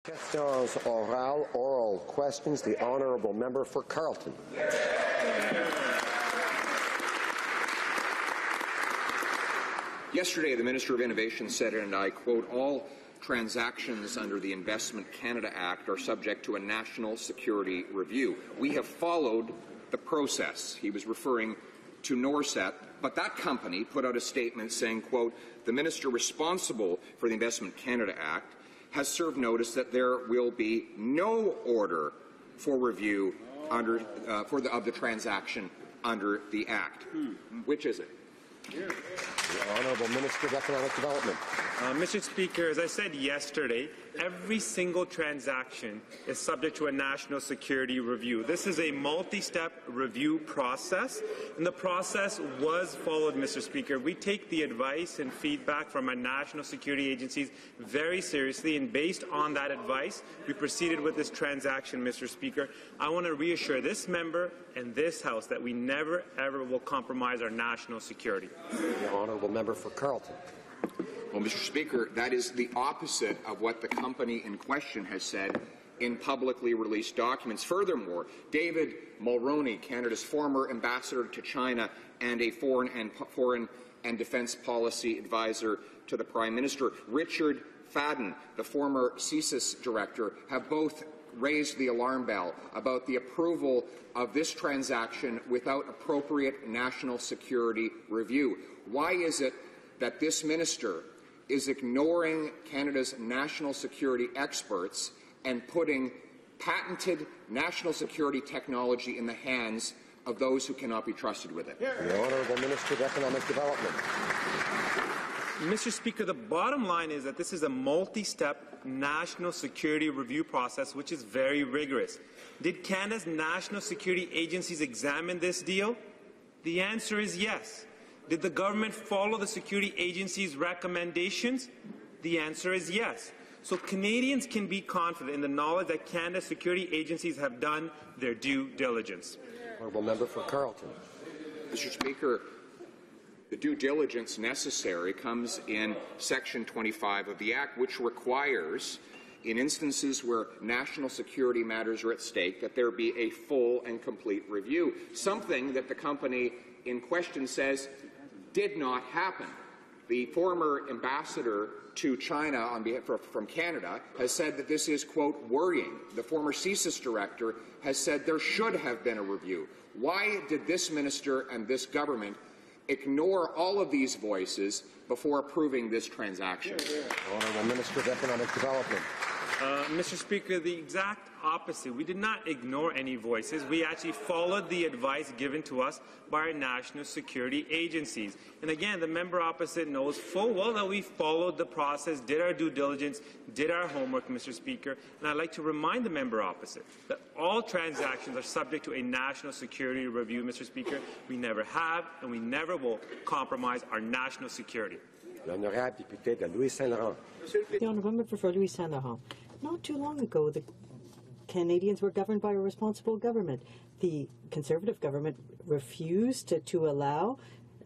Questions orales, oral questions. The honourable member for Carleton. Yesterday, the Minister of Innovation said, and I quote, "All transactions under the Investment Canada Act are subject to a national security review. We have followed the process." He was referring to Norset, but that company put out a statement saying, quote, "The minister responsible for the Investment Canada Act has served notice that there will be no order for review under, of the transaction under the Act." Which is it? The Honourable Minister of Economic Development. Mr. Speaker, as I said yesterday, every single transaction is subject to a national security review. This is a multi-step review process, and the process was followed, Mr. Speaker. We take the advice and feedback from our national security agencies very seriously, and based on that advice, we proceeded with this transaction, Mr. Speaker. I want to reassure this member and this House that we never, ever will compromise our national security. The Honourable Member for Carleton. Well, Mr. Speaker, that is the opposite of what the company in question has said in publicly released documents. Furthermore, David Mulroney, Canada's former ambassador to China and a foreign and defence policy advisor to the Prime Minister, Richard Fadden, the former CSIS director, have both raised the alarm bell about the approval of this transaction without appropriate national security review. Why is it that this minister is ignoring Canada's national security experts and putting patented national security technology in the hands of those who cannot be trusted with it? The Honourable Minister of Economic Development. Mr. Speaker, the bottom line is that this is a multi-step national security review process which is very rigorous. Did Canada's national security agencies examine this deal? The answer is yes. Did the government follow the security agency's recommendations? The answer is yes. So Canadians can be confident in the knowledge that Canada's security agencies have done their due diligence. Honourable Member for Carleton. Mr. Speaker, the due diligence necessary comes in Section 25 of the Act, which requires, in instances where national security matters are at stake, that there be a full and complete review, something that the company in question says did not happen. The former ambassador to China from Canada has said that this is, quote, worrying. The former CSIS director has said there should have been a review. Why did this minister and this government ignore all of these voices before approving this transaction? Honourable Minister of Economic Development. Mr. Speaker, the exact opposite. We did not ignore any voices. We actually followed the advice given to us by our national security agencies. And again, the member opposite knows full well that we followed the process, did our due diligence, did our homework, Mr. Speaker. And I'd like to remind the member opposite that all transactions are subject to a national security review, Mr. Speaker. We never have and we never will compromise our national security. L'honorable député de Louis-Saint-Laurent. The honourable member for Louis-Saint-Laurent. Not too long ago, the Canadians were governed by a responsible government. The Conservative government refused to allow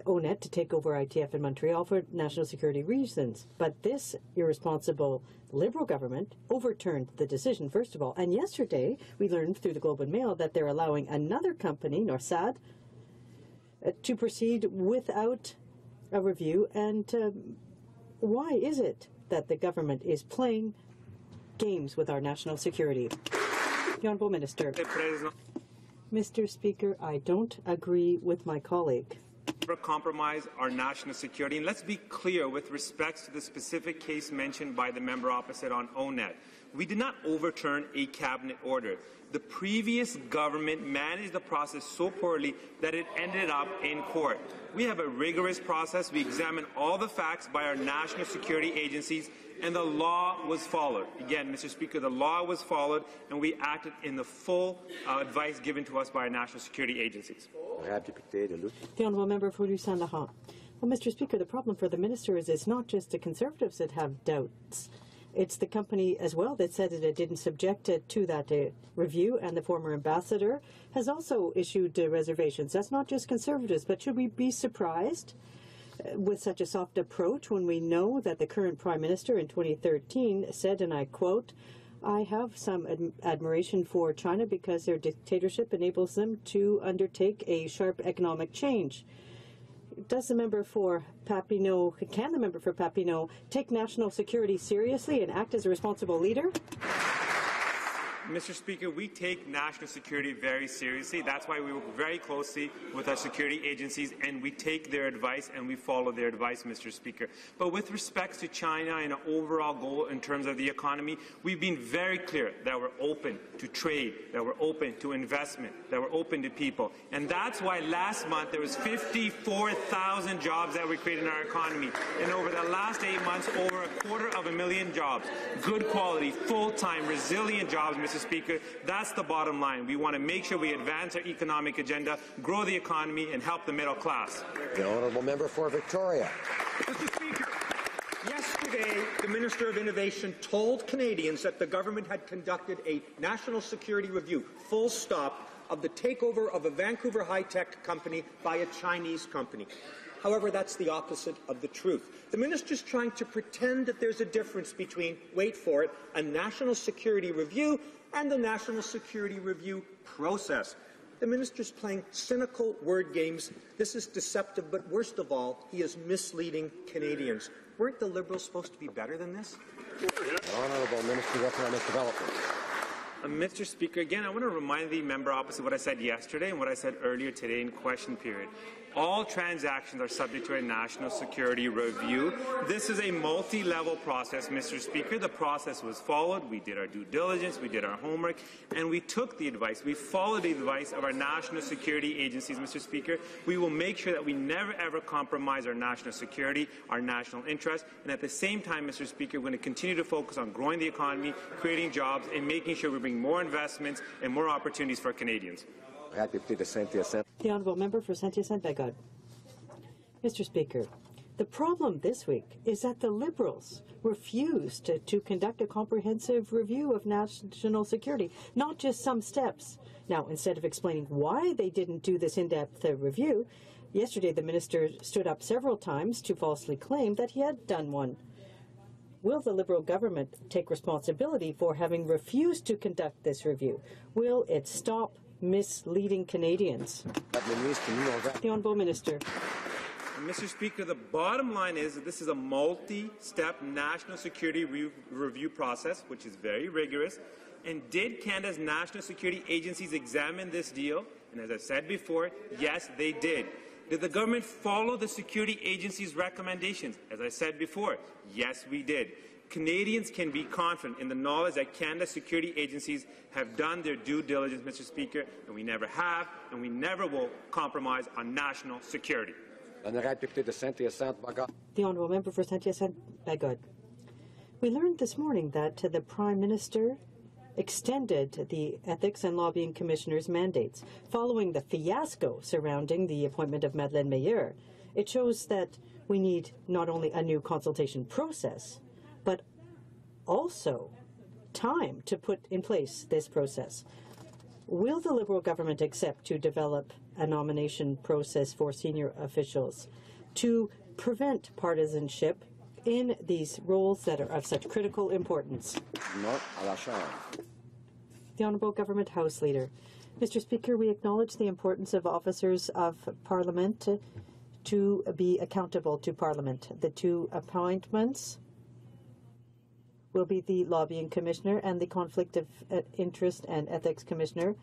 ONET to take over ITF in Montreal for national security reasons. But this irresponsible Liberal government overturned the decision, first of all. And yesterday, we learned through the Globe and Mail that they're allowing another company, Norset, to proceed without a review. And why is it that the government is playing games with our national security? The Honourable Minister. Mr. Speaker, I don't agree with my colleague. Compromise our national security. And let's be clear with respect to the specific case mentioned by the member opposite on ONET. We did not overturn a cabinet order. The previous government managed the process so poorly that it ended up in court. We have a rigorous process. We examine all the facts by our national security agencies, and the law was followed. Again, Mr. Speaker, the law was followed, and we acted in the full advice given to us by our national security agencies. The honourable member for Louis-Saint-Laurent. Well, Mr. Speaker, the problem for the minister is it's not just the Conservatives that have doubts. It's the company as well that said that it didn't subject it to that review, and the former ambassador has also issued reservations. That's not just Conservatives, but should we be surprised with such a soft approach when we know that the current Prime Minister in 2013 said, and I quote, I have some admiration for China because their dictatorship enables them to undertake a sharp economic change. Does the member for Papineau, can the member for Papineau take national security seriously and act as a responsible leader? Mr. Speaker, we take national security very seriously. That's why we work very closely with our security agencies, and we take their advice and we follow their advice, Mr. Speaker. But with respect to China and our overall goal in terms of the economy, we've been very clear that we're open to trade, that we're open to investment, that we're open to people. And that's why last month there was 54,000 jobs that were created in our economy. And over the last 8 months, over 250,000 jobs. Good quality, full-time, resilient jobs, Mr. Speaker. That's the bottom line. We want to make sure we advance our economic agenda, grow the economy, and help the middle class. The honourable member for Victoria. Mr. Speaker, yesterday the Minister of Innovation told Canadians that the government had conducted a national security review, full stop, of the takeover of a Vancouver high-tech company by a Chinese company. However, that's the opposite of the truth. The minister's trying to pretend that there's a difference between, wait for it, a national security review and the national security review process. The minister's playing cynical word games. This is deceptive, but worst of all, he is misleading Canadians. Weren't the Liberals supposed to be better than this? The honourable Minister of Economic Development. Mr. Speaker, again, I want to remind the member opposite what I said yesterday and what I said earlier today in question period. All transactions are subject to a national security review. This is a multi-level process, Mr. Speaker. The process was followed. We did our due diligence. We did our homework. And we took the advice. We followed the advice of our national security agencies, Mr. Speaker. We will make sure that we never, ever compromise our national security, our national interest. And at the same time, Mr. Speaker, we're going to continue to focus on growing the economy, creating jobs, and making sure we bring more investments and more opportunities for Canadians. The honourable member for Saint-Hyacinthe-Bagod. Mr. Speaker, the problem this week is that the Liberals refused to conduct a comprehensive review of national security, not just some steps. Now, instead of explaining why they didn't do this in-depth review, yesterday the minister stood up several times to falsely claim that he had done one. Will the Liberal government take responsibility for having refused to conduct this review? Will it stop misleading Canadians? The Honourable Minister. Mr. Speaker, the bottom line is that this is a multi-step national security review process, which is very rigorous. And did Canada's national security agencies examine this deal? And as I said before, yes, they did. Did the government follow the security agency's recommendations? As I said before, yes, we did. Canadians can be confident in the knowledge that Canada's security agencies have done their due diligence, Mr. Speaker, and we never have and we never will compromise on national security. The honourable member for Saint-Hyacinthe-Bagod. We learned this morning that the Prime Minister extended the Ethics and Lobbying Commissioners' mandates following the fiasco surrounding the appointment of Madeleine Meilleur. It shows that we need not only a new consultation process, but also time to put in place this process. Will the Liberal government accept to develop a nomination process for senior officials to prevent partisanship in these roles that are of such critical importance? The Honourable Government House Leader. Mr. Speaker, we acknowledge the importance of officers of Parliament to be accountable to Parliament. The two appointments will be the Lobbying Commissioner and the Conflict of Interest and Ethics Commissioner.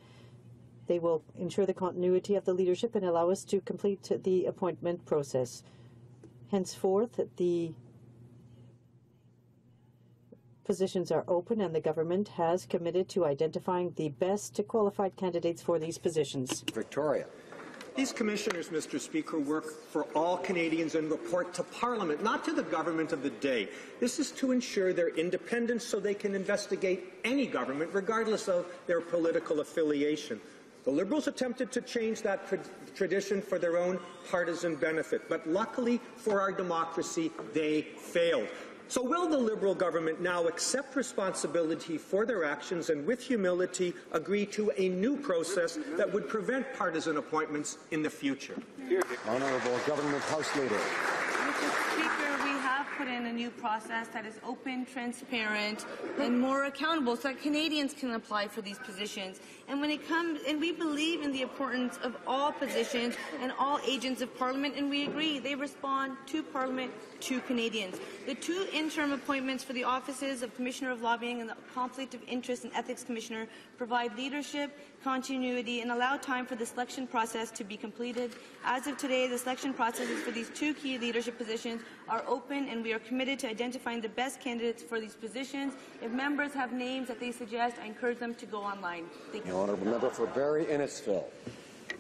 They will ensure the continuity of the leadership and allow us to complete the appointment process. Henceforth, the positions are open and the government has committed to identifying the best qualified candidates for these positions. Victoria. These commissioners, Mr. Speaker, work for all Canadians and report to Parliament, not to the government of the day. This is to ensure their independence so they can investigate any government, regardless of their political affiliation. The Liberals attempted to change that tradition for their own partisan benefit, but luckily for our democracy, they failed. So will the Liberal government now accept responsibility for their actions and with humility agree to a new process that would prevent partisan appointments in the future? Honourable Government House Leader. Mr. Speaker, we have put in a new process that is open, transparent, and more accountable so that Canadians can apply for these positions. And when it comes, and we believe in the importance of all positions and all agents of Parliament, and we agree they respond to Parliament, to Canadians. The two interim appointments for the offices of Commissioner of Lobbying and the Conflict of Interest and Ethics Commissioner provide leadership, continuity, and allow time for the selection process to be completed. As of today, the selection processes for these two key leadership positions are open, and we are committed to identifying the best candidates for these positions. If members have names that they suggest, I encourage them to go online. Thank you. The honourable member for Barrie Innisfil.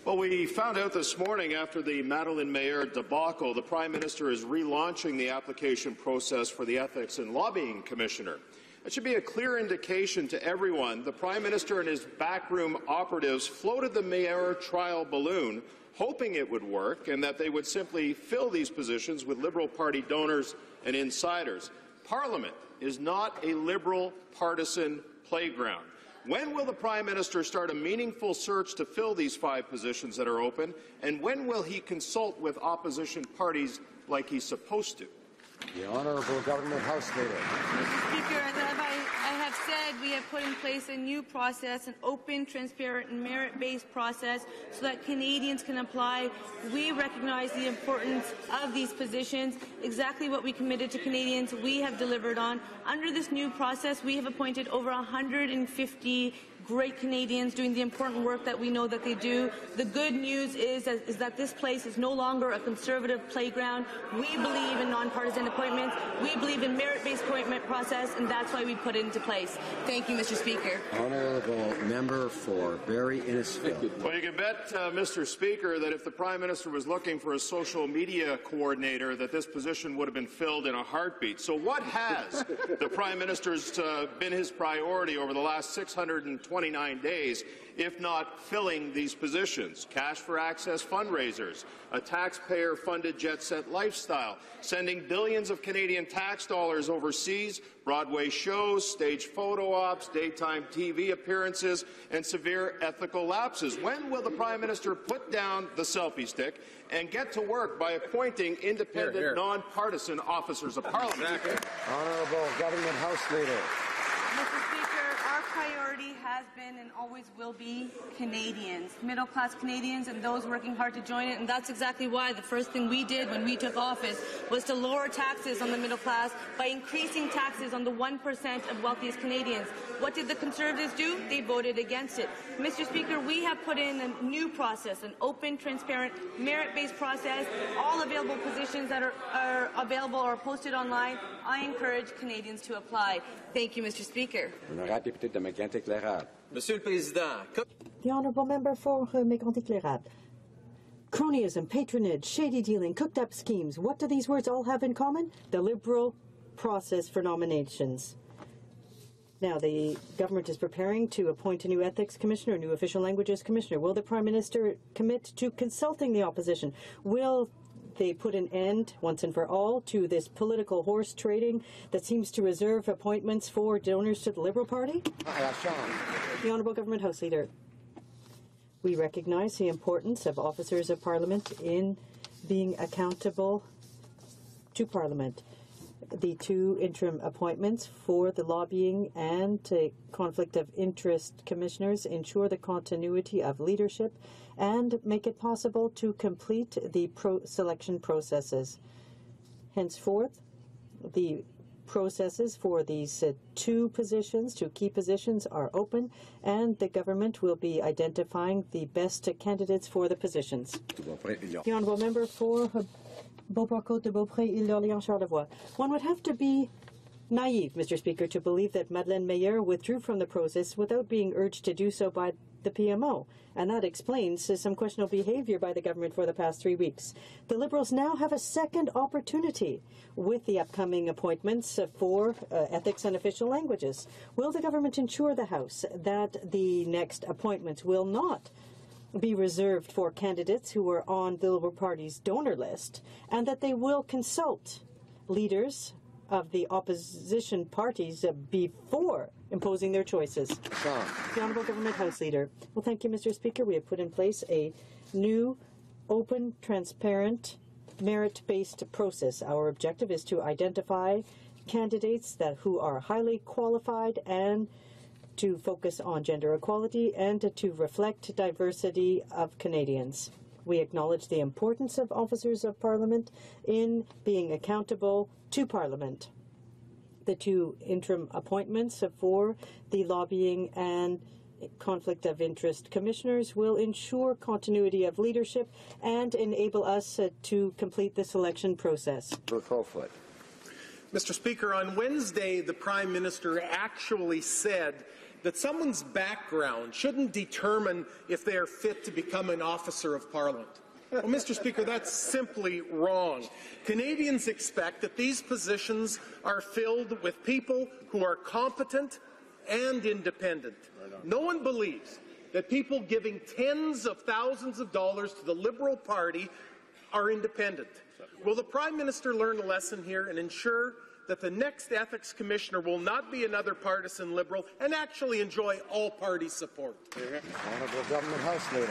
Well, we found out this morning after the Madeleine Mayer debacle, the Prime Minister is relaunching the application process for the Ethics and Lobbying Commissioner. It should be a clear indication to everyone the Prime Minister and his backroom operatives floated the Mayer trial balloon, hoping it would work and that they would simply fill these positions with Liberal Party donors and insiders. Parliament is not a Liberal partisan playground. When will the Prime Minister start a meaningful search to fill these 5 positions that are open, and when will he consult with opposition parties like he's supposed to? The Honourable Government House Leader. Mr. Speaker, as I have said, we have put in place a new process, an open, transparent, and merit-based process so that Canadians can apply. We recognize the importance of these positions. Exactly what we committed to Canadians, we have delivered on. Under this new process, we have appointed over 150 great Canadians doing the important work that we know that they do. The good news is that this place is no longer a Conservative playground. We believe in nonpartisan appointments. We believe in merit-based appointment process, and that's why we put it into place. Thank you, Mr. Speaker. Honourable member for Barrie Innisfil. Well, you can bet, Mr. Speaker, that if the Prime Minister was looking for a social media coordinator, that this position would have been filled in a heartbeat. So what has the Prime Minister's been his priority over the last 629 days, if not filling these positions? Cash for Access fundraisers, a taxpayer-funded jet-set lifestyle, sending billions of Canadian tax dollars overseas, Broadway shows, stage photo ops, daytime TV appearances, and severe ethical lapses. When will the Prime Minister put down the selfie stick and get to work by appointing independent, non-partisan officers of Parliament? Exactly. Honourable Government House Leader. Mr. Speaker, our priority has been and always will be Canadians, middle-class Canadians, and those working hard to join it. And that's exactly why the first thing we did when we took office was to lower taxes on the middle class by increasing taxes on the 1% of wealthiest Canadians. What did the Conservatives do? They voted against it. Mr. Speaker, we have put in a new process, an open, transparent, merit-based process. All available positions that are available or posted online. I encourage Canadians to apply. Thank you, Mr. Speaker. Monsieur le Président, The honourable member for Mégantic-Lérable. Cronyism, patronage, shady dealing, cooked-up schemes. What do these words all have in common? The Liberal process for nominations. Now, the government is preparing to appoint a new ethics commissioner, a new official languages commissioner. Will the Prime Minister commit to consulting the opposition? Will they put an end, once and for all, to this political horse trading that seems to reserve appointments for donors to the Liberal Party? The Honourable Government House Leader. We recognize the importance of officers of Parliament in being accountable to Parliament. The two interim appointments for the lobbying and conflict of interest commissioners ensure the continuity of leadership and make it possible to complete the selection processes. Henceforth, the processes for these two key positions are open, and the government will be identifying the best candidates for the positions. The honourable member for Beauport-Côte de Beaupré, Île-d'Orléans, Charlevoix. One would have to be naive, Mr. Speaker, to believe that Madeleine Mayer withdrew from the process without being urged to do so by the PMO, and that explains some questionable behaviour by the government for the past 3 weeks. The Liberals now have a second opportunity with the upcoming appointments for ethics and official languages. Will the government ensure the House that the next appointments will not be reserved for candidates who are on the Liberal Party's donor list, and that they will consult leaders of the opposition parties before imposing their choices? The Honourable Government House Leader. Well, thank you, Mr. Speaker. We have put in place a new, open, transparent merit-based process. Our objective is to identify candidates who are highly qualified and to focus on gender equality and to reflect diversity of Canadians. We acknowledge the importance of officers of Parliament in being accountable to Parliament. The two interim appointments for the lobbying and conflict of interest commissioners will ensure continuity of leadership and enable us to complete the selection process. Crowfoot. Mr. Speaker, on Wednesday, the Prime Minister actually said that someone's background shouldn't determine if they are fit to become an officer of Parliament. Well, Mr. Speaker, that's simply wrong. Canadians expect that these positions are filled with people who are competent and independent. No one believes that people giving tens of thousands of dollars to the Liberal Party are independent. Will the Prime Minister learn a lesson here and ensure that the next Ethics Commissioner will not be another partisan Liberal and actually enjoy all party support? Honourable Government House Leader.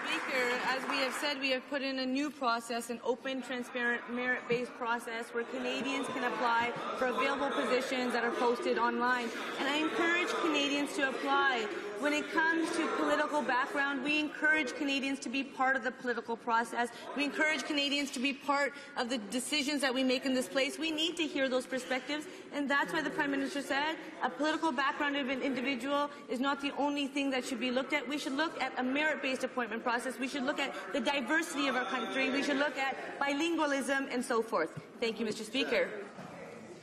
Speaker, as we have said, we have put in a new process, an open, transparent, merit-based process where Canadians can apply for available positions that are posted online. And I encourage Canadians to apply. When it comes to political background, we encourage Canadians to be part of the political process. We encourage Canadians to be part of the decisions that we make in this place. We need to hear those perspectives, and that's why the Prime Minister said a political background of an individual is not the only thing that should be looked at. We should look at a merit-based appointment process. We should look at the diversity of our country. We should look at bilingualism and so forth. Thank you, Mr. Speaker.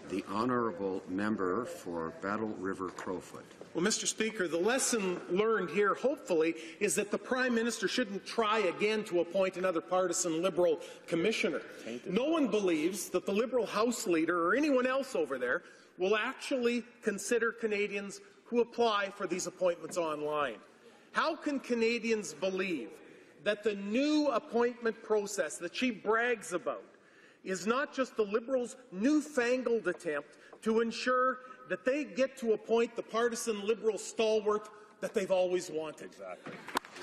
The Honourable Member for Battle River Crowfoot. Well, Mr. Speaker, the lesson learned here, hopefully, is that the Prime Minister shouldn't try again to appoint another partisan Liberal commissioner. No one believes that the Liberal House Leader or anyone else over there will actually consider Canadians who apply for these appointments online. How can Canadians believe that the new appointment process that she brags about is not just the Liberals' newfangled attempt to ensure that they get to appoint the partisan Liberal stalwart that they've always wanted? Exactly.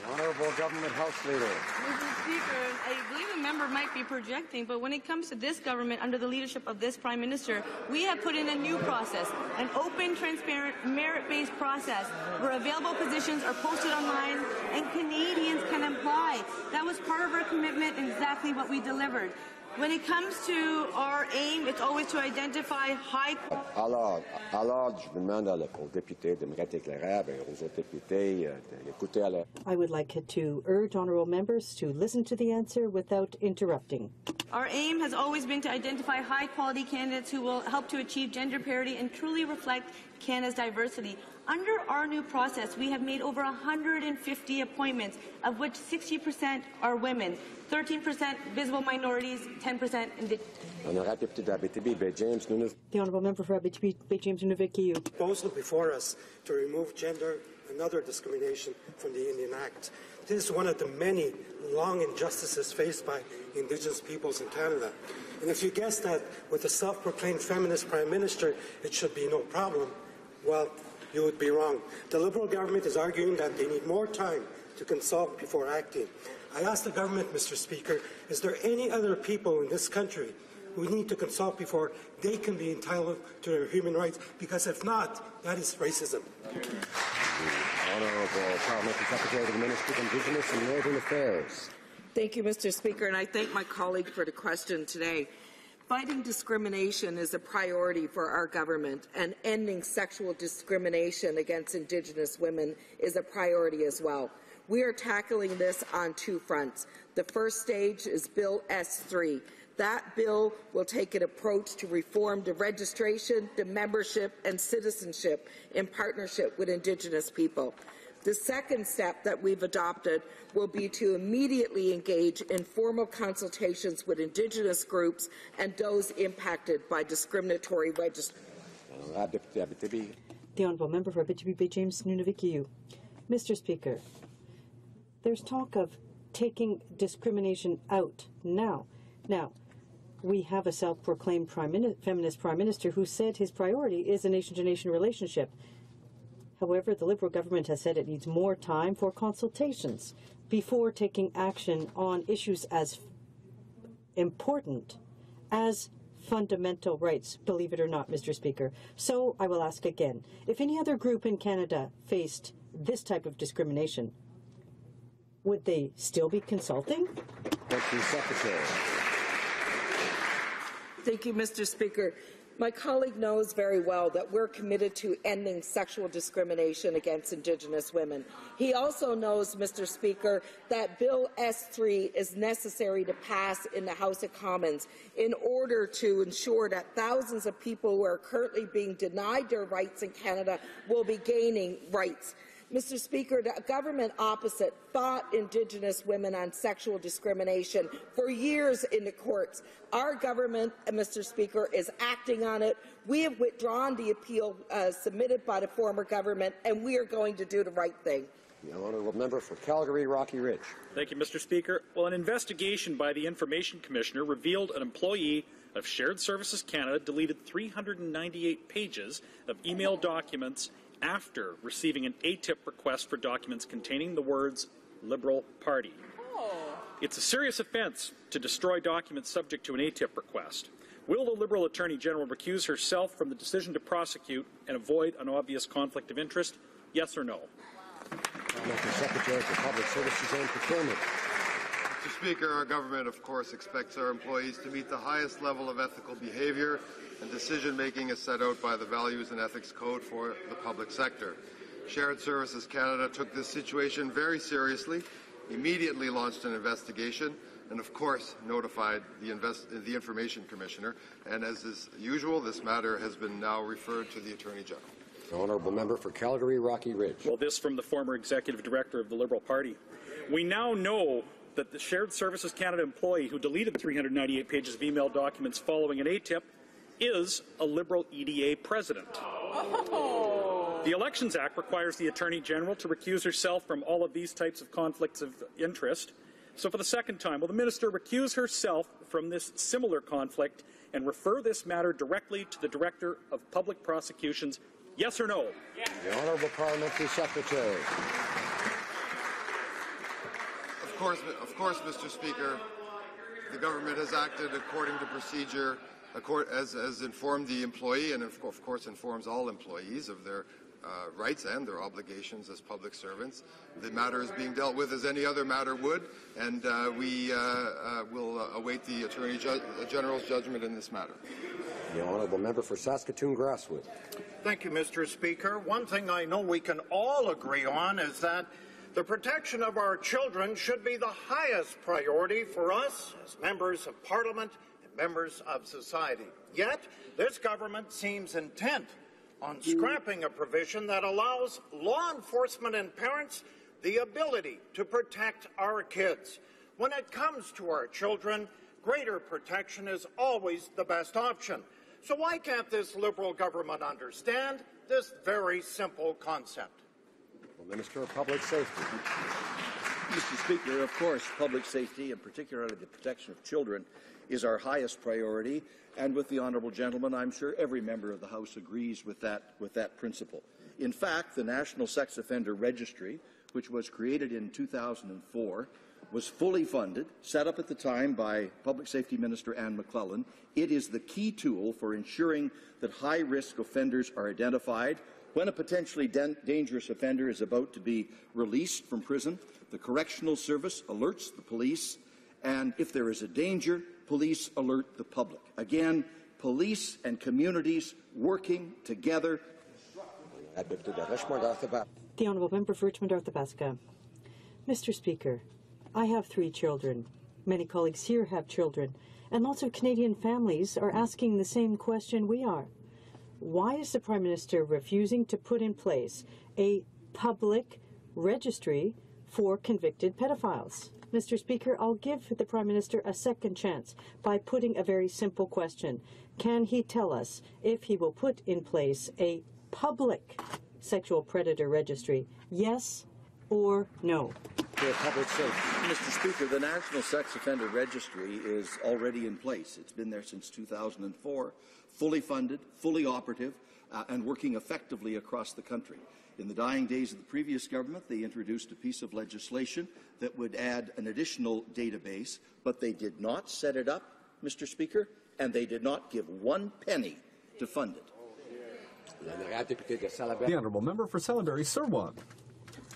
The Honourable Government House Leader. Mr. Speaker, I believe the member might be projecting, but when it comes to this government under the leadership of this Prime Minister, we have put in a new process, an open, transparent, merit-based process where available positions are posted online and Canadians can apply. That was part of our commitment and exactly what we delivered. When it comes to our aim, it's always to identify high... Alors, je demande aux députés de me éclairer, aux autres députés d'écouter à la... I would like to urge honourable members to listen to the answer without interrupting. Our aim has always been to identify high-quality candidates who will help to achieve gender parity and truly reflect Canada's diversity. Under our new process, we have made over 150 appointments, of which 60% are women, 13% visible minorities, 10% indigenous. The Honourable Member for Abitibi, Bay James Nunavik. Proposal before us to remove gender and other discrimination from the Indian Act. This is one of the many long injustices faced by Indigenous peoples in Canada. And if you guess that with a self-proclaimed feminist Prime Minister it should be no problem, well, you would be wrong. The Liberal government is arguing that they need more time to consult before acting. I ask the government, Mr. Speaker, is there any other people in this country who need to consult before they can be entitled to their human rights? Because if not, that is racism. Honourable Parliamentary Secretary to the Ministry of Indigenous and Northern Affairs. Thank you, Mr. Speaker, and I thank my colleague for the question today. Fighting discrimination is a priority for our government, and ending sexual discrimination against Indigenous women is a priority as well. We are tackling this on two fronts. The first stage is Bill S3. That bill will take an approach to reform the registration, the membership and citizenship in partnership with Indigenous people. The second step that we've adopted will be to immediately engage in formal consultations with Indigenous groups and those impacted by discriminatory registration. The Honourable Member for Abitibi, Bay James Nunavik. Mr. Speaker, there's talk of taking discrimination out now. Now, we have a self-proclaimed feminist Prime Minister who said his priority is a nation-to-nation relationship. However, the Liberal government has said it needs more time for consultations before taking action on issues as important as fundamental rights, believe it or not, Mr. Speaker. So I will ask again, if any other group in Canada faced this type of discrimination, would they still be consulting? Thank you, Secretary. Thank you, Mr. Speaker. My colleague knows very well that we're committed to ending sexual discrimination against Indigenous women. He also knows, Mr. Speaker, that Bill S3 is necessary to pass in the House of Commons in order to ensure that thousands of people who are currently being denied their rights in Canada will be gaining rights. Mr. Speaker, the government opposite fought Indigenous women on sexual discrimination for years in the courts. Our government, Mr. Speaker, is acting on it. We have withdrawn the appeal submitted by the former government, and we are going to do the right thing. The honourable member for Calgary, Rocky Ridge. Thank you, Mr. Speaker. Well, an investigation by the Information Commissioner revealed an employee of Shared Services Canada deleted 398 pages of email documents after receiving an ATIP request for documents containing the words Liberal Party. It's a serious offence to destroy documents subject to an ATIP request. Will the Liberal Attorney General recuse herself from the decision to prosecute and avoid an obvious conflict of interest? Yes or no? Secretary for Public Services and Procurement. Mr. Speaker, our government, of course, expects our employees to meet the highest level of ethical behaviour and decision-making as set out by the Values and Ethics Code for the public sector. Shared Services Canada took this situation very seriously, immediately launched an investigation, and of course notified the Information Commissioner. And as is usual, this matter has been now referred to the Attorney General. The honourable member for Calgary, Rocky Ridge. Well, this from the former Executive Director of the Liberal Party. We now know that the Shared Services Canada employee who deleted 398 pages of email documents following an ATIP is a Liberal EDA president. The Elections Act requires the Attorney General to recuse herself from all of these types of conflicts of interest. So for the second time, will the Minister recuse herself from this similar conflict and refer this matter directly to the Director of Public Prosecutions? Yes or no? Yes. The Honourable Parliamentary Secretary. Of course, Mr. Speaker, the government has acted according to procedure, as informed the employee, and of course informs all employees of their rights and their obligations as public servants. The matter is being dealt with as any other matter would, and we will await the Attorney General's judgment in this matter. The honourable member for Saskatoon-Grasswood. Thank you, Mr. Speaker. One thing I know we can all agree on is that the protection of our children should be the highest priority for us as members of Parliament and members of society. Yet, this government seems intent on scrapping a provision that allows law enforcement and parents the ability to protect our kids. When it comes to our children, greater protection is always the best option. So why can't this Liberal government understand this very simple concept? Minister of Public Safety. Mr. Speaker, of course, public safety, and particularly the protection of children, is our highest priority. And with the honourable gentleman, I'm sure every member of the House agrees with that principle. In fact, the National Sex Offender Registry, which was created in 2004, was fully funded, set up at the time by Public Safety Minister Anne McClellan. It is the key tool for ensuring that high-risk offenders are identified. When a potentially dangerous offender is about to be released from prison, the Correctional Service alerts the police, and if there is a danger, police alert the public. Again, police and communities working together. The Honourable Member for Richmond-Arthabaska. Mr. Speaker, I have 3 children. Many colleagues here have children, and lots of Canadian families are asking the same question we are. Why is the Prime Minister refusing to put in place a public registry for convicted pedophiles? Mr. Speaker, I'll give the Prime Minister a second chance by putting a very simple question. Can he tell us if he will put in place a public sexual predator registry? Yes or no? Public safety. Mr. Speaker, the National Sex Offender Registry is already in place. It's been there since 2004, fully funded, fully operative. and working effectively across the country. In the dying days of the previous government, they introduced a piece of legislation that would add an additional database, but they did not set it up, Mr. Speaker, and they did not give 1 penny to fund it. The honourable member for Salaberry-Sirwan.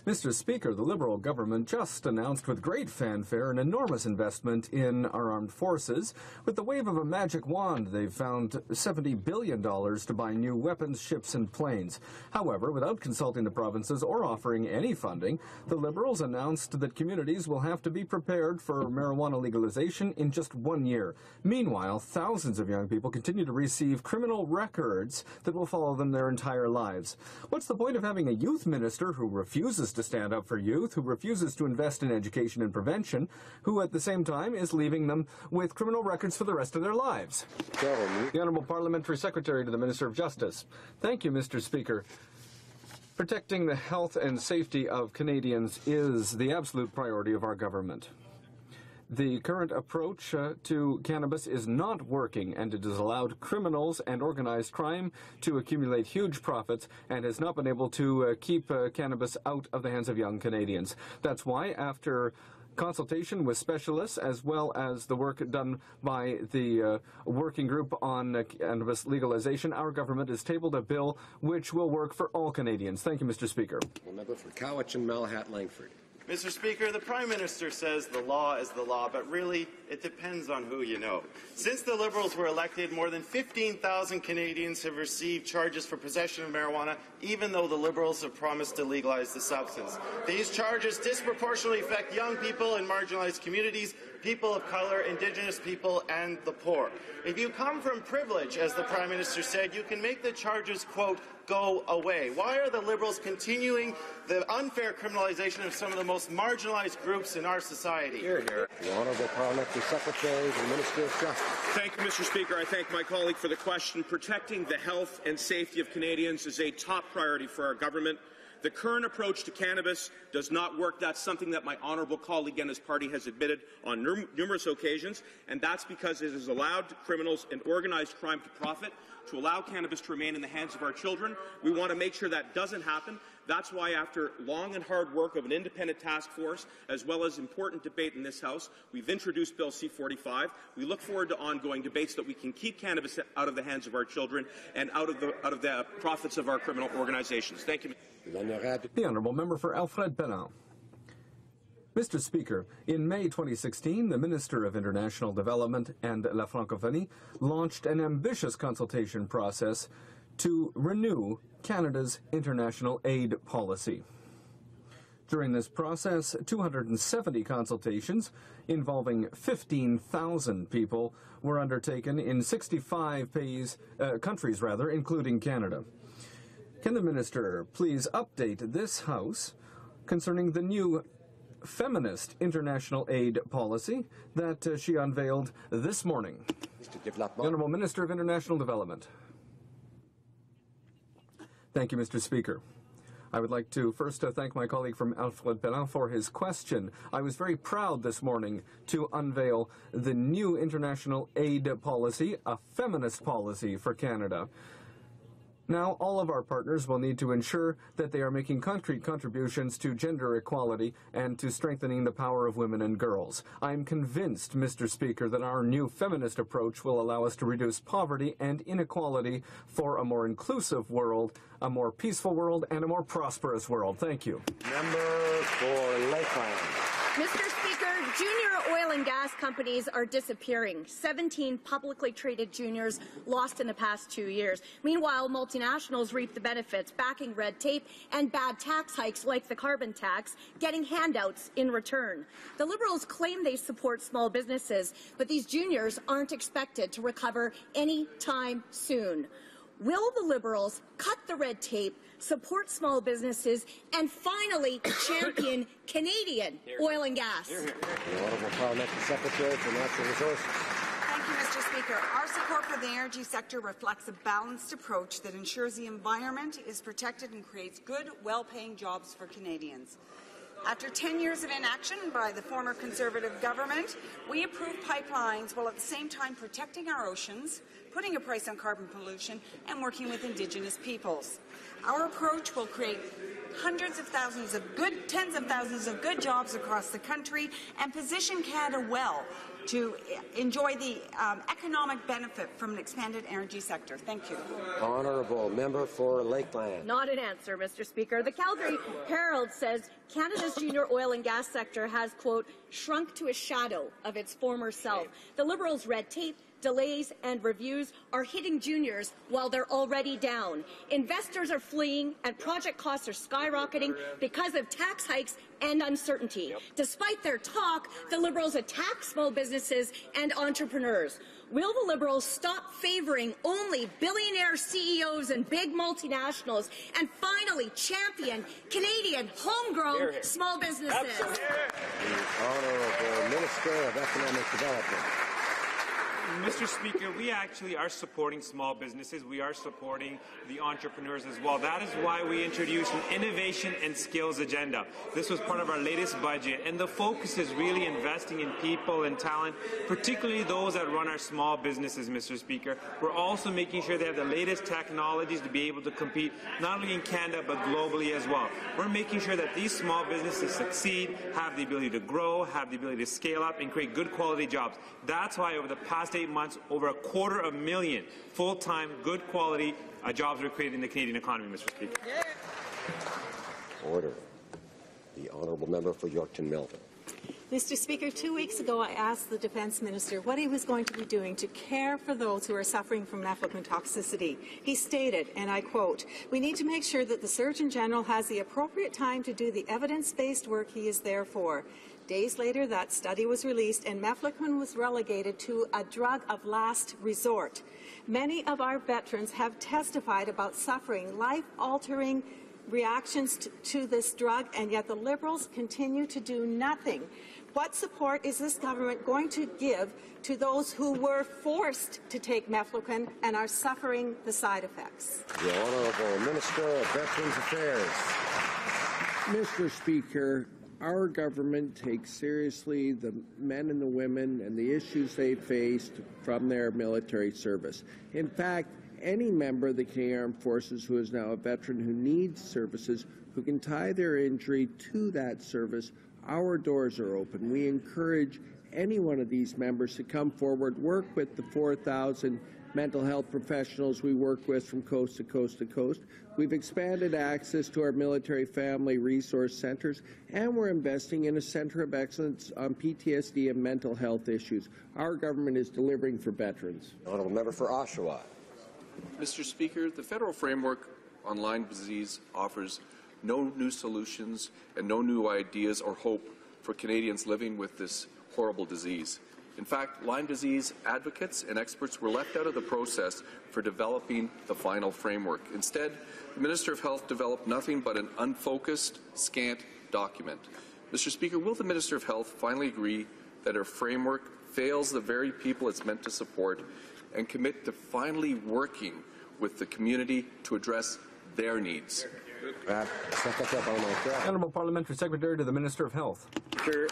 Mr. Speaker, the Liberal government just announced with great fanfare an enormous investment in our armed forces. With the wave of a magic wand, they've found $70 billion to buy new weapons, ships and planes. However, without consulting the provinces or offering any funding, the Liberals announced that communities will have to be prepared for marijuana legalization in just 1 year. Meanwhile, thousands of young people continue to receive criminal records that will follow them their entire lives. What's the point of having a youth minister who refuses to stand up for youth, who refuses to invest in education and prevention, who at the same time is leaving them with criminal records for the rest of their lives? The Honourable Parliamentary Secretary to the Minister of Justice. Thank you, Mr. Speaker. Protecting the health and safety of Canadians is the absolute priority of our government. The current approach to cannabis is not working, and it has allowed criminals and organized crime to accumulate huge profits and has not been able to keep cannabis out of the hands of young Canadians. That's why, after consultation with specialists as well as the work done by the working group on cannabis legalization, our government has tabled a bill which will work for all Canadians. Thank you, Mr. Speaker. The member for Cowichan, Malahat, Langford. Mr. Speaker, the Prime Minister says the law is the law, but really, it depends on who you know. Since the Liberals were elected, more than 15,000 Canadians have received charges for possession of marijuana, even though the Liberals have promised to legalize the substance. These charges disproportionately affect young people in marginalized communities, people of color, Indigenous people, and the poor. If you come from privilege, as the Prime Minister said, you can make the charges, quote, go away. Why are the Liberals continuing the unfair criminalization of some of the most marginalized groups in our society? Hear, hear. The Honourable Parliamentary Secretary to the Minister of Justice. Thank you, Mr. Speaker. I thank my colleague for the question. Protecting the health and safety of Canadians is a top priority for our government. The current approach to cannabis does not work. That's something that my honourable colleague and his party has admitted on numerous occasions, and that's because it has allowed criminals and organized crime to profit, to allow cannabis to remain in the hands of our children. We want to make sure that doesn't happen. That's why, after long and hard work of an independent task force, as well as important debate in this House, we've introduced Bill C-45. We look forward to ongoing debates so that we can keep cannabis out of the hands of our children and out of the profits of our criminal organizations. Thank you. The Honourable Member for Alfred-Belin. Mr. Speaker, in May 2016, the Minister of International Development and La Francophonie launched an ambitious consultation process to renew Canada's international aid policy. During this process, 270 consultations involving 15,000 people were undertaken in 65 countries, including Canada. Can the Minister please update this House concerning the new feminist international aid policy that she unveiled this morning? The Honourable Minister of International Development. Thank you, Mr. Speaker. I would like to first thank my colleague from Alfred-Belin for his question. I was very proud this morning to unveil the new international aid policy, a feminist policy for Canada. Now, all of our partners will need to ensure that they are making concrete contributions to gender equality and to strengthening the power of women and girls. I'm convinced, Mr. Speaker, that our new feminist approach will allow us to reduce poverty and inequality for a more inclusive world, a more peaceful world, and a more prosperous world. Thank you. Member for Lakeland. Mr. Speaker, junior oil and gas companies are disappearing. 17 publicly traded juniors lost in the past 2 years. Meanwhile, multinationals reap the benefits, backing red tape and bad tax hikes like the carbon tax, getting handouts in return. The Liberals claim they support small businesses, but these juniors aren't expected to recover any time soon. Will the Liberals cut the red tape, support small businesses, and finally champion Canadian oil and gas? The Honourable Parliamentary Secretary for Natural Resources. Thank you, Mr. Speaker. Our support for the energy sector reflects a balanced approach that ensures the environment is protected and creates good, well-paying jobs for Canadians. After 10 years of inaction by the former Conservative government, we approved pipelines while at the same time protecting our oceans, putting a price on carbon pollution, and working with Indigenous peoples. Our approach will create tens of thousands of good jobs across the country and position Canada well to enjoy the economic benefit from an expanded energy sector. Thank you. Honourable member for Lakeland. Not an answer, Mr. Speaker. The Calgary Herald says Canada's junior oil and gas sector has, quote, shrunk to a shadow of its former self. The Liberals' red tape, delays and reviews are hitting juniors while they're already down. Investors are fleeing and project costs are skyrocketing because of tax hikes and uncertainty. Despite their talk, the Liberals attack small businesses and entrepreneurs. Will the Liberals stop favouring only billionaire CEOs and big multinationals and finally champion Canadian homegrown small businesses? The Honourable Minister of Economic Development. Mr. Speaker, we actually are supporting small businesses. We are supporting the entrepreneurs as well. That is why we introduced an innovation and skills agenda. This was part of our latest budget, and the focus is really investing in people and talent, particularly those that run our small businesses, Mr. Speaker. We're also making sure they have the latest technologies to be able to compete not only in Canada but globally as well. We're making sure that these small businesses succeed, have the ability to grow, have the ability to scale up, and create good quality jobs. That's why over the past 8 months, over 250,000 full-time, good quality jobs were created in the Canadian economy, Mr. Speaker. Order. The Honourable Member for Yorkton Melville. Mr. Speaker, 2 weeks ago I asked the Defence Minister what he was going to be doing to care for those who are suffering from mefloquine toxicity. He stated, and I quote, "We need to make sure that the Surgeon General has the appropriate time to do the evidence-based work he is there for." Days later, that study was released and mefloquine was relegated to a drug of last resort. Many of our veterans have testified about suffering life-altering reactions to this drug, and yet the Liberals continue to do nothing. What support is this government going to give to those who were forced to take mefloquine and are suffering the side effects? The Honourable Minister of Veterans Affairs. Mr. Speaker, our government takes seriously the men and the women and the issues they faced from their military service. In fact, any member of the Canadian Armed Forces who is now a veteran who needs services, who can tie their injury to that service, our doors are open. We encourage any one of these members to come forward, work with the 4,000 mental health professionals we work with from coast to coast to coast. We've expanded access to our military family resource centres, and we're investing in a centre of excellence on PTSD and mental health issues. Our government is delivering for veterans. Honourable Member for Oshawa. Mr. Speaker, the federal framework on Lyme disease offers no new solutions and no new ideas or hope for Canadians living with this horrible disease. In fact, Lyme disease advocates and experts were left out of the process for developing the final framework. Instead, the Minister of Health developed nothing but an unfocused, scant document. Mr. Speaker, will the Minister of Health finally agree that her framework fails the very people it's meant to support and commit to finally working with the community to address their needs? Honourable Parliamentary Secretary to the Minister of Health.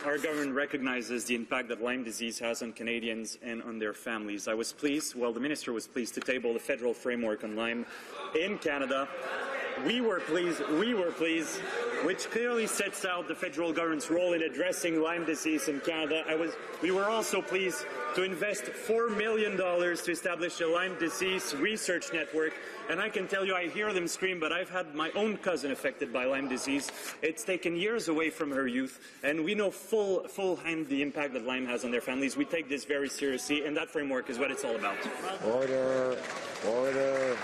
Our government recognizes the impact that Lyme disease has on Canadians and on their families. I was pleased, well, the Minister was pleased to table the federal framework on Lyme in Canada. We were pleased, which clearly sets out the federal government's role in addressing Lyme disease in Canada. We were also pleased to invest $4 million to establish a Lyme disease research network. And I can tell you, I hear them scream, but I've had my own cousin affected by Lyme disease. It's taken years away from her youth, and we know full hand the impact that Lyme has on their families. We take this very seriously, and that framework is what it's all about. Order. Order.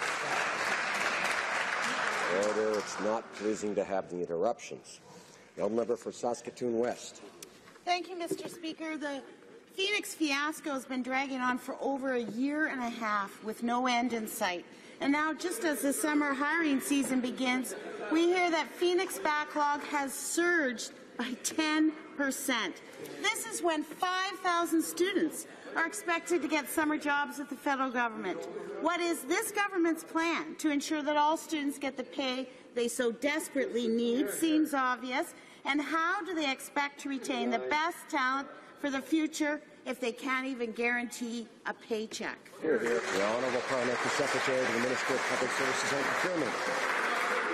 Order. It's not pleasing to have the interruptions. The member for Saskatoon West. Thank you, Mr. Speaker. The Phoenix fiasco has been dragging on for over a year and a half with no end in sight. And now, just as the summer hiring season begins, we hear that Phoenix backlog has surged by 10%. This is when 5,000 students are expected to get summer jobs with the federal government. What is this government's plan to ensure that all students get the pay they so desperately need? Seems obvious. And how do they expect to retain the best talent for the future if they can't even guarantee a paycheck? Hear, hear. The Honourable Parliamentary Secretary to the Minister of Public Services and Procurement.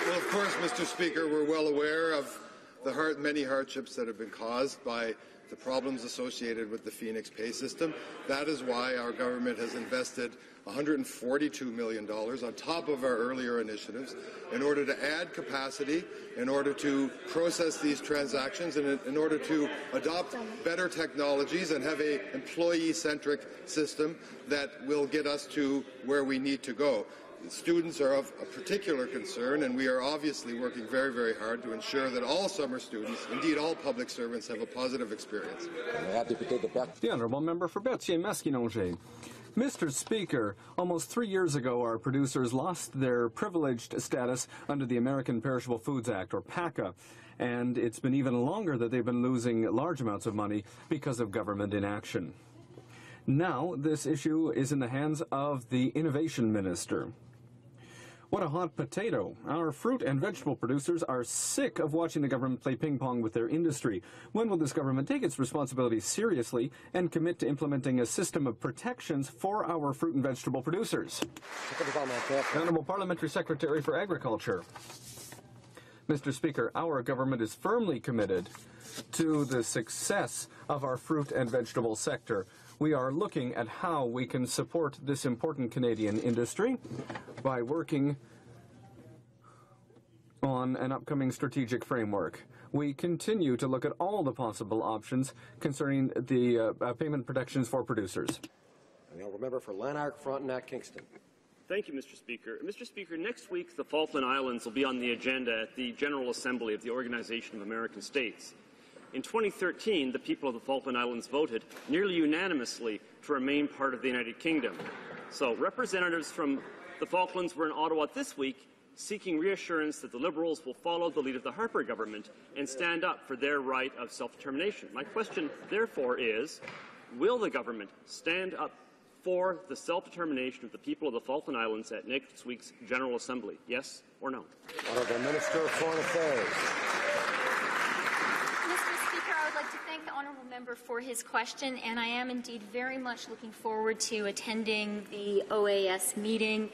Well, of course, Mr. Speaker, we're well aware of the many hardships that have been caused by the problems associated with the Phoenix pay system. That is why our government has invested $142 million on top of our earlier initiatives in order to add capacity, in order to process these transactions, and in order to adopt better technologies and have an employee-centric system that will get us to where we need to go. Students are of a particular concern, and we are obviously working very, very hard to ensure that all summer students, indeed all public servants, have a positive experience. The Honourable Member for Berthier-Maskinongé. Mr. Speaker, almost 3 years ago, our producers lost their privileged status under the American Perishable Foods Act, or PACA, and it's been even longer that they've been losing large amounts of money because of government inaction. Now, this issue is in the hands of the Innovation Minister. What a hot potato. Our fruit and vegetable producers are sick of watching the government play ping-pong with their industry. When will this government take its responsibilities seriously and commit to implementing a system of protections for our fruit and vegetable producers? Honourable Parliamentary Secretary for Agriculture. Mr. Speaker, our government is firmly committed to the success of our fruit and vegetable sector. We are looking at how we can support this important Canadian industry by working on an upcoming strategic framework. We continue to look at all the possible options concerning the payment protections for producers. And the Member for Lanark, Frontenac, Kingston. Thank you, Mr. Speaker. Mr. Speaker, next week the Falkland Islands will be on the agenda at the General Assembly of the Organization of American States. In 2013, the people of the Falkland Islands voted nearly unanimously to remain part of the United Kingdom. So representatives from the Falklands were in Ottawa this week seeking reassurance that the Liberals will follow the lead of the Harper government and stand up for their right of self-determination. My question, therefore, is, will the government stand up for the self-determination of the people of the Falkland Islands at next week's General Assembly? Yes or no? Honourable Minister of Foreign Affairs. The honourable member for his question, and I am indeed very much looking forward to attending the OAS meeting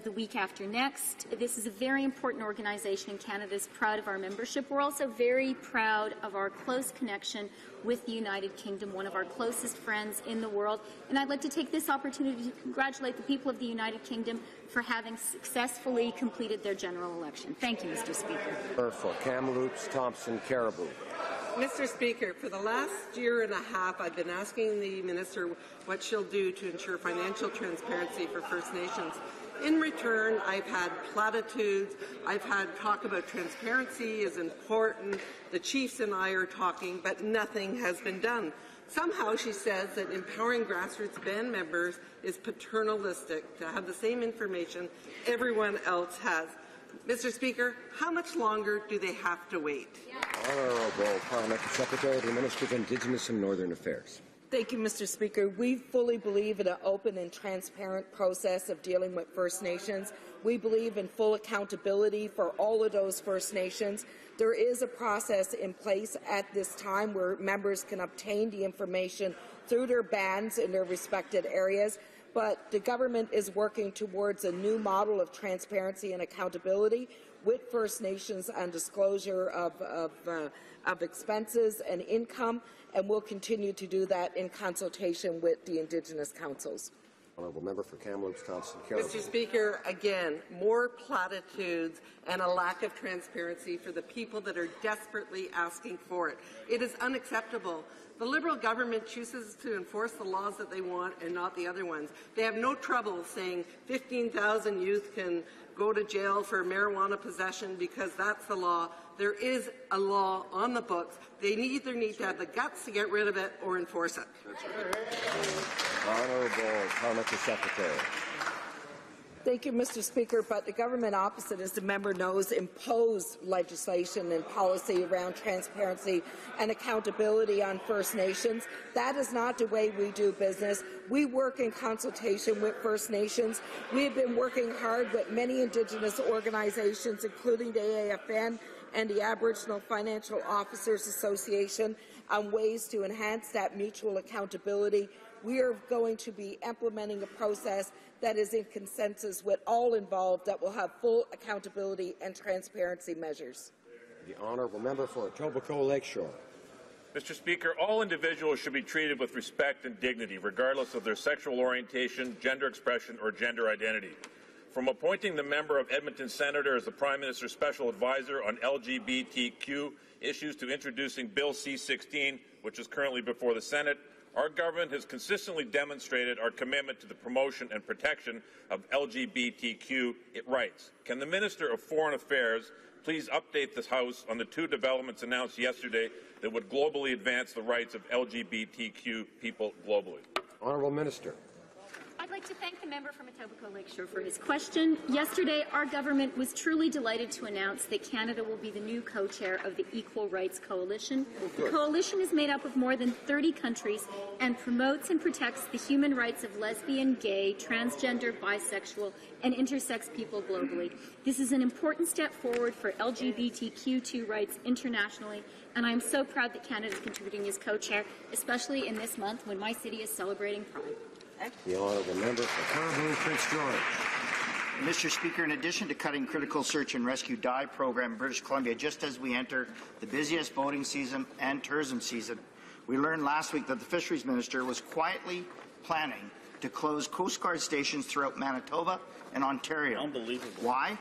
the week after next. This is a very important organization, and Canada is proud of our membership. We're also very proud of our close connection with the United Kingdom, one of our closest friends in the world. And I'd like to take this opportunity to congratulate the people of the United Kingdom for having successfully completed their general election. Thank you, Mr. Speaker. For Kamloops, Thompson, Caribou. Mr. Speaker, for the last year and a half, I've been asking the Minister what she'll do to ensure financial transparency for First Nations. In return, I've had platitudes, I've had talk about transparency is important, the Chiefs and I are talking, but nothing has been done. Somehow she says that empowering grassroots band members is paternalistic, to have the same information everyone else has. Mr. Speaker, how much longer do they have to wait? Honourable Parliamentary Secretary to the Minister of Indigenous and Northern Affairs. Thank you, Mr. Speaker. We fully believe in an open and transparent process of dealing with First Nations. We believe in full accountability for all of those First Nations. There is a process in place at this time where members can obtain the information through their bands in their respected areas. But the government is working towards a new model of transparency and accountability with First Nations and disclosure of expenses and income, and we'll continue to do that in consultation with the Indigenous councils. Honourable Member for Kamloops, Thompson, Caribou. Mr. Speaker, again, more platitudes and a lack of transparency for the people that are desperately asking for it. It is unacceptable. The Liberal government chooses to enforce the laws that they want and not the other ones. They have no trouble saying 15,000 youth can go to jail for marijuana possession because that's the law. There is a law on the books. They either need to have the guts to get rid of it or enforce it. Honourable Parliamentary Secretary. Thank you, Mr. Speaker, but the government opposite, as the member knows, imposed legislation and policy around transparency and accountability on First Nations. That is not the way we do business. We work in consultation with First Nations. We have been working hard with many Indigenous organizations, including the AFN and the Aboriginal Financial Officers Association on ways to enhance that mutual accountability. We are going to be implementing a process that is in consensus with all involved that will have full accountability and transparency measures. The honourable member for Etobicoke Lakeshore. Mr. Speaker, all individuals should be treated with respect and dignity, regardless of their sexual orientation, gender expression, or gender identity. From appointing the member of Edmonton Senator as the Prime Minister's Special Advisor on LGBTQ issues to introducing Bill C-16, which is currently before the Senate, our government has consistently demonstrated our commitment to the promotion and protection of LGBTQ rights. Can the Minister of Foreign Affairs please update this House on the two developments announced yesterday that would globally advance the rights of LGBTQ people globally? Honourable Minister. I'd like to thank the member from Etobicoke Lakeshore for his question. Yesterday, our government was truly delighted to announce that Canada will be the new co-chair of the Equal Rights Coalition. The coalition is made up of more than 30 countries and promotes and protects the human rights of lesbian, gay, transgender, bisexual, and intersex people globally. This is an important step forward for LGBTQ2 rights internationally, and I am so proud that Canada is contributing as co-chair, especially in this month when my city is celebrating Pride. The honourable member for Caribou, Prince George. Mr. Speaker, in addition to cutting critical search and rescue dive program in British Columbia, just as we enter the busiest boating season and tourism season, we learned last week that the Fisheries Minister was quietly planning to close Coast Guard stations throughout Manitoba and Ontario. Unbelievable. Why?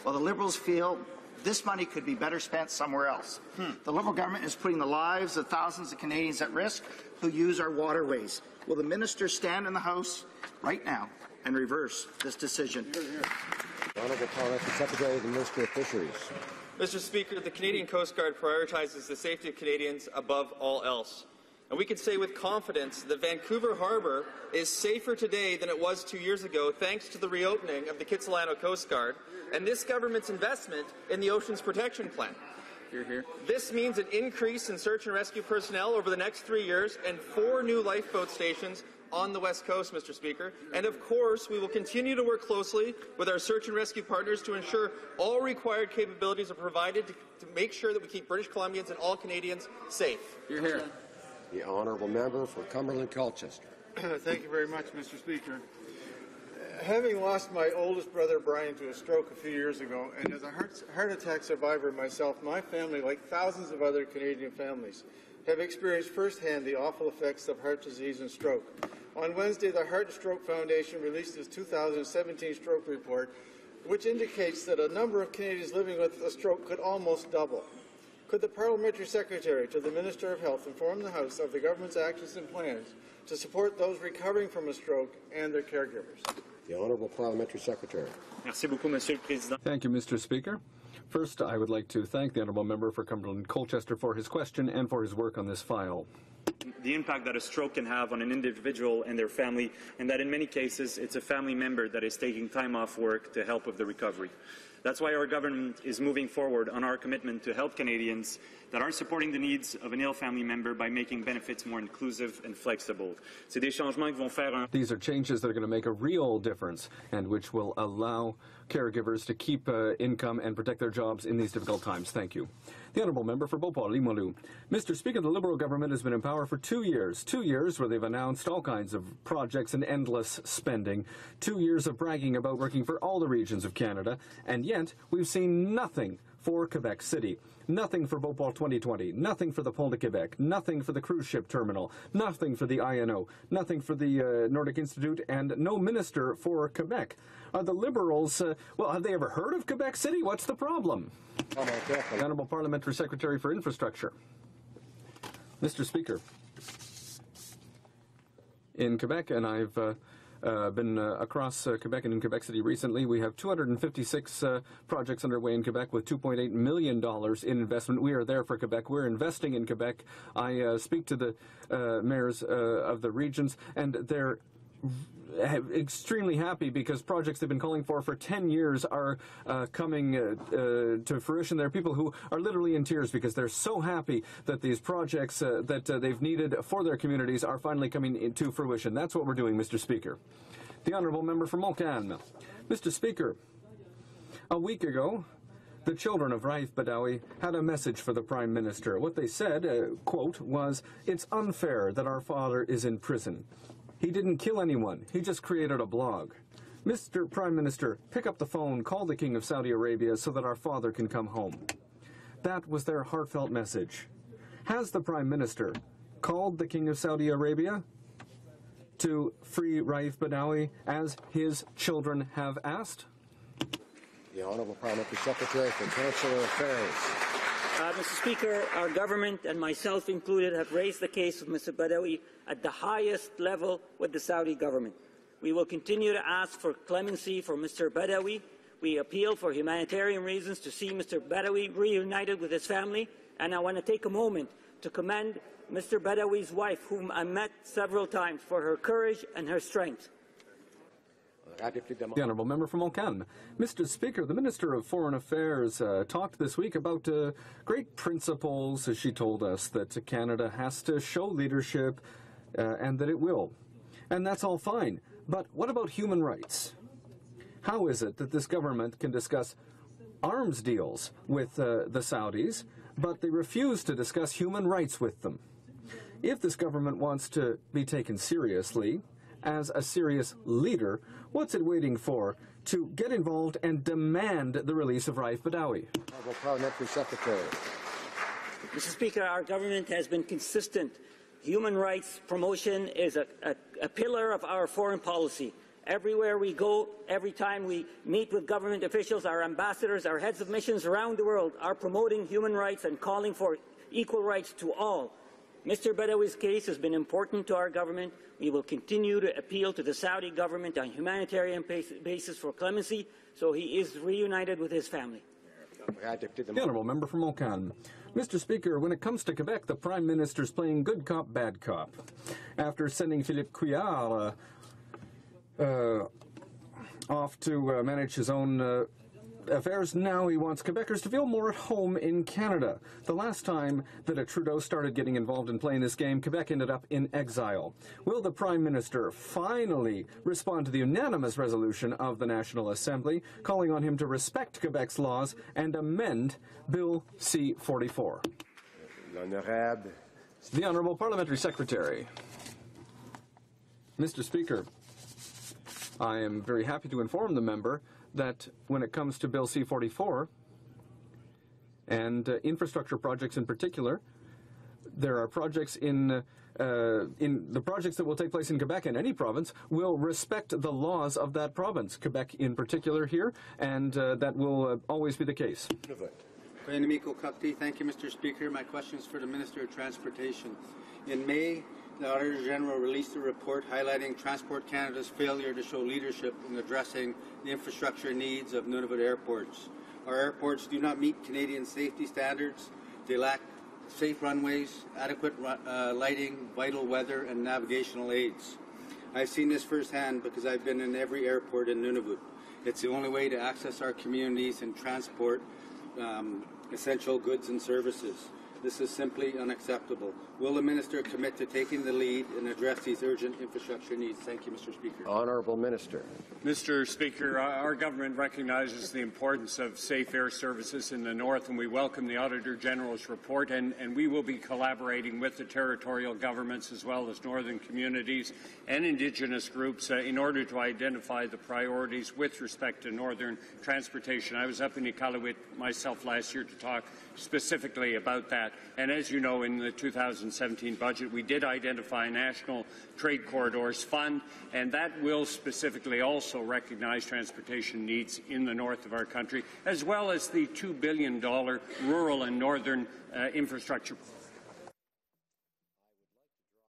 Well, the Liberals feel this money could be better spent somewhere else. The Liberal government is putting the lives of thousands of Canadians at risk who use our waterways. Will the Minister stand in the House right now and reverse this decision? Honourable Parliamentary Secretary, the Minister of Fisheries. Mr. Speaker, the Canadian Coast Guard prioritizes the safety of Canadians above all else. And we can say with confidence that Vancouver Harbour is safer today than it was 2 years ago thanks to the reopening of the Kitsilano Coast Guard and this government's investment in the Oceans Protection Plan. This means an increase in search and rescue personnel over the next 3 years and 4 new lifeboat stations on the West Coast, Mr. Speaker. And of course, we will continue to work closely with our search and rescue partners to ensure all required capabilities are provided to make sure that we keep British Columbians and all Canadians safe. The honourable member for Cumberland Colchester. Thank you very much, Mr. Speaker. Having lost my oldest brother Brian to a stroke a few years ago, and as a heart attack survivor myself, my family, like thousands of other Canadian families, have experienced firsthand the awful effects of heart disease and stroke. On Wednesday, the Heart and Stroke Foundation released its 2017 stroke report, which indicates that a number of Canadians living with a stroke could almost double. Could the Parliamentary Secretary to the Minister of Health inform the House of the government's actions and plans to support those recovering from a stroke and their caregivers? The Honourable Parliamentary Secretary. Thank you, Mr. Speaker. First, I would like to thank the Honourable Member for Cumberland Colchester for his question and for his work on this file. The impact that a stroke can have on an individual and their family, and that in many cases it's a family member that is taking time off work to help with the recovery. That's why our government is moving forward on our commitment to help Canadians that are supporting the needs of an ill family member by making benefits more inclusive and flexible. These are changes that are going to make a real difference and which will allow caregivers to keep income and protect their jobs in these difficult times. Thank you. The Honourable Member for Beauport-Limoilou. Mr. Speaker, the Liberal government has been in power for 2 years. 2 years where they've announced all kinds of projects and endless spending. 2 years of bragging about working for all the regions of Canada. And yet, we've seen nothing for Quebec City. Nothing for Beauport 2020, nothing for the Pont de Quebec, nothing for the cruise ship terminal, nothing for the INO, nothing for the Nordic Institute, and no minister for Quebec. Are the Liberals, well, have they ever heard of Quebec City? What's the problem? The Honourable Parliamentary Secretary for Infrastructure. Mr. Speaker, in Quebec, and I've been across Quebec and in Quebec City recently. We have 256 projects underway in Quebec with $2.8 million in investment. We are there for Quebec. We're investing in Quebec. I speak to the mayors of the regions, and they're extremely happy because projects they've been calling for 10 years are coming to fruition. There are people who are literally in tears because they're so happy that these projects that they've needed for their communities are finally coming into fruition. That's what we're doing, Mr. Speaker. The Honourable Member for Montcalm. Mr. Speaker, a week ago, The children of Raif Badawi had a message for the Prime Minister. What they said, quote, was, "It's unfair that our father is in prison. He didn't kill anyone. He just created a blog. Mr. Prime Minister, pick up the phone, call the King of Saudi Arabia so that our father can come home." That was their heartfelt message. Has the Prime Minister called the King of Saudi Arabia to free Raif Badawi as his children have asked? The Honourable Parliamentary Secretary for Consular Affairs. Mr. Speaker, our government and myself included have raised the case of Mr. Badawi at the highest level with the Saudi government. We will continue to ask for clemency for Mr. Badawi. We appeal for humanitarian reasons to see Mr. Badawi reunited with his family, and I want to take a moment to commend Mr. Badawi's wife, whom I met several times, for her courage and her strength. The Honourable Member from Ockham. Mr. Speaker, the Minister of Foreign Affairs talked this week about great principles. She told us that Canada has to show leadership and that it will. And that's all fine. But what about human rights? How is it that this government can discuss arms deals with the Saudis, but they refuse to discuss human rights with them? If this government wants to be taken seriously, as a serious leader, what's it waiting for to get involved and demand the release of Raif Badawi? Honourable Parliamentary Secretary. Mr. Speaker, our government has been consistent. Human rights promotion is a pillar of our foreign policy. Everywhere we go, every time we meet with government officials, our ambassadors, our heads of missions around the world are promoting human rights and calling for equal rights to all. Mr. Badawi's case has been important to our government. We will continue to appeal to the Saudi government on humanitarian basis for clemency, so he is reunited with his family. The Honourable Member from Ockham. Mr. Speaker, when it comes to Quebec, the Prime Minister's playing good cop, bad cop. After sending Philippe Couillard off to manage his own affairs, now he wants Quebecers to feel more at home in Canada. The last time that Trudeau started getting involved in playing this game, Quebec ended up in exile. Will the Prime Minister finally respond to the unanimous resolution of the National Assembly, calling on him to respect Quebec's laws and amend Bill C-44? The Honourable Parliamentary Secretary. Mr. Speaker, I am very happy to inform the member that when it comes to Bill C-44 and infrastructure projects in particular, there are projects in the projects that will take place in Quebec and any province will respect the laws of that province, Quebec in particular here, and that will always be the case. Thank you, Mr. Speaker. My question is for the Minister of Transportation. In May, the Auditor General released a report highlighting Transport Canada's failure to show leadership in addressing the infrastructure needs of Nunavut airports. Our airports do not meet Canadian safety standards. They lack safe runways, adequate lighting, vital weather, and navigational aids. I've seen this firsthand because I've been in every airport in Nunavut. It's the only way to access our communities and transport essential goods and services. This is simply unacceptable. Will the Minister commit to taking the lead and address these urgent infrastructure needs? Thank you, Mr. Speaker. Honourable Minister. Mr. Speaker, our government recognizes the importance of safe air services in the North, and we welcome the Auditor General's report, and we will be collaborating with the territorial governments as well as northern communities and Indigenous groups in order to identify the priorities with respect to northern transportation. I was up in Iqaluit myself last year to talk specifically about that. And as you know, in the 2017 budget, we did identify a National Trade Corridors Fund, and that will specifically also recognize transportation needs in the north of our country, as well as the $2 billion rural and northern infrastructure